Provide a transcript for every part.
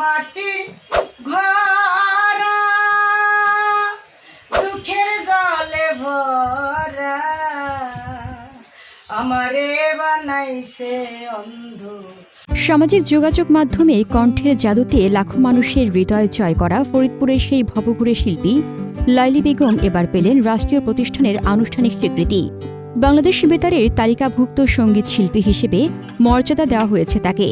মাটির ঘরা দুঃখের জলে ভরা আমারে বানাইছে অন্ধ। সামাজিক যোগাযোগ মাধ্যমে কণ্ঠের জাদুতে লাখো মানুষের হৃদয় জয় করা ফরিদপুরের সেই ভবঘুরে শিল্পী লাইলি বেগম এবার পেলেন রাষ্ট্রীয় প্রতিষ্ঠানের আনুষ্ঠানিক স্বীকৃতি। বাংলাদেশ বেতারের তালিকাভুক্ত সঙ্গীত শিল্পী হিসেবে মর্যাদা দেওয়া হয়েছে তাকে।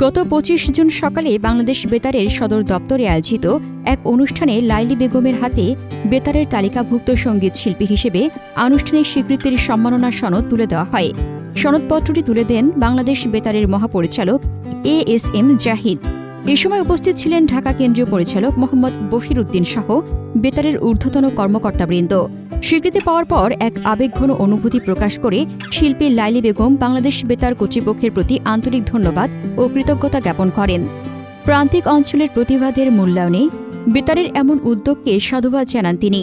গত ২৫ জুন সকালে বাংলাদেশ বেতারের সদর দপ্তরে আয়োজিত এক অনুষ্ঠানে লাইলি বেগমের হাতে বেতারের তালিকাভুক্ত সঙ্গীত শিল্পী হিসেবে আনুষ্ঠানিক স্বীকৃতির সম্মাননা সনদ তুলে দেওয়া হয়। সনদপত্রটি তুলে দেন বাংলাদেশ বেতারের মহাপরিচালক ASM জাহিদ। এ সময় উপস্থিত ছিলেন ঢাকা কেন্দ্রীয় পরিচালক মোহাম্মদ বশির উদ্দিন সহ বেতারের ঊর্ধ্বতন কর্মকর্তাবৃন্দ। স্বীকৃতি পাওয়ার পর এক আবেগঘন অনুভূতি প্রকাশ করে শিল্পী লাইলি বেগম বাংলাদেশ বেতার কর্তৃপক্ষের প্রতি আন্তরিক ধন্যবাদ ও কৃতজ্ঞতা জ্ঞাপন করেন। প্রান্তিক অঞ্চলের প্রতিবাদের মূল্যায়নে বেতারের এমন উদ্যোগকে সাধুবাদ জানান তিনি।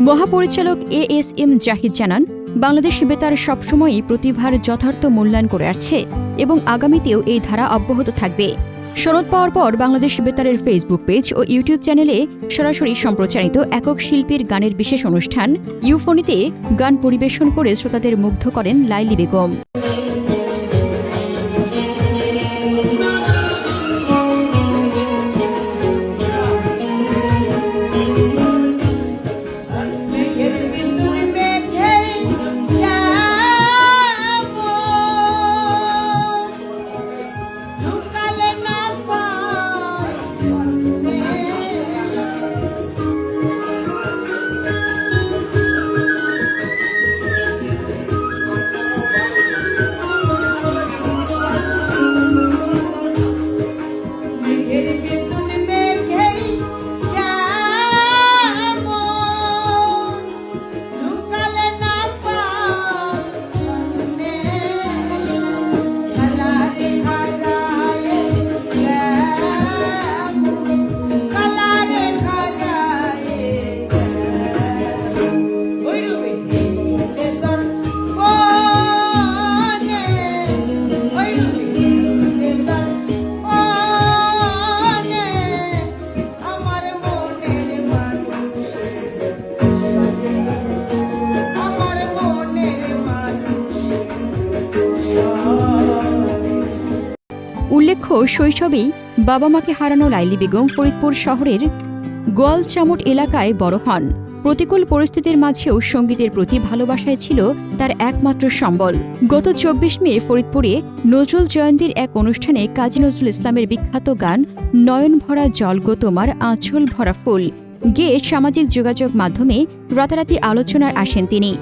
মহাপরিচালক ASM জাহিদ জানান, বাংলাদেশ বেতার সবসময়ই প্রতিভার যথার্থ মূল্যায়ন করে আসছে এবং আগামীতেও এই ধারা অব্যাহত থাকবে। সনদ পাওয়ার পর বাংলাদেশ বেতারের ফেসবুক পেজ ও ইউটিউব চ্যানেলে সরাসরি সম্প্রচারিত একক শিল্পীর গানের বিশেষ অনুষ্ঠান ইউফোনিতে গান পরিবেশন করে শ্রোতাদের মুগ্ধ করেন লাইলি বেগম। উল্লেখ্য, শৈশবেই বাবা মাকে হারানো লাইলি বেগম ফরিদপুর শহরের গোয়ালচামট এলাকায় বড় হন। প্রতিকূল পরিস্থিতির মাঝেও সঙ্গীতের প্রতি ভালোবাসায় ছিল তার একমাত্র সম্বল। গত ২৪ মে ফরিদপুরে নজরুল জয়ন্তীর এক অনুষ্ঠানে কাজী নজরুল ইসলামের বিখ্যাত গান নয়ন ভরা জল গো তোমার আঁচল ভরা ফুল গেয়ে সামাজিক যোগাযোগ মাধ্যমে রাতারাতি আলোচনার আসেন তিনি।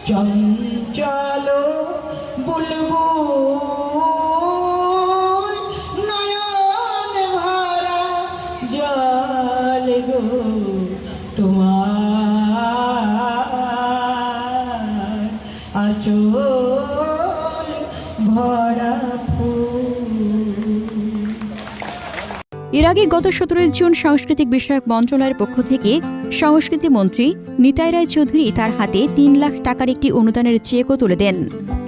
চঞ্চল বুলবুল নয়ন ভরা জল গো তোমার আঁচল ভরা ফুল। এর আগে গত ১৭ জুন সাংস্কৃতিক বিষয়ক মন্ত্রণালয়ের পক্ষ থেকে সংস্কৃতি মন্ত্রী নিতাই রায় চৌধুরী তার হাতে ৩ লাখ টাকার একটি অনুদানের চেকও তুলে দেন।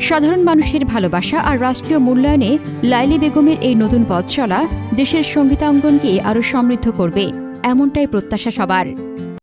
সাধারণ মানুষের ভালোবাসা আর রাষ্ট্রীয় মূল্যায়নে লাইলি বেগমের এই নতুন পথ চলা দেশের সঙ্গীতাঙ্গনকে আরও সমৃদ্ধ করবে, এমনটাই প্রত্যাশা সবার।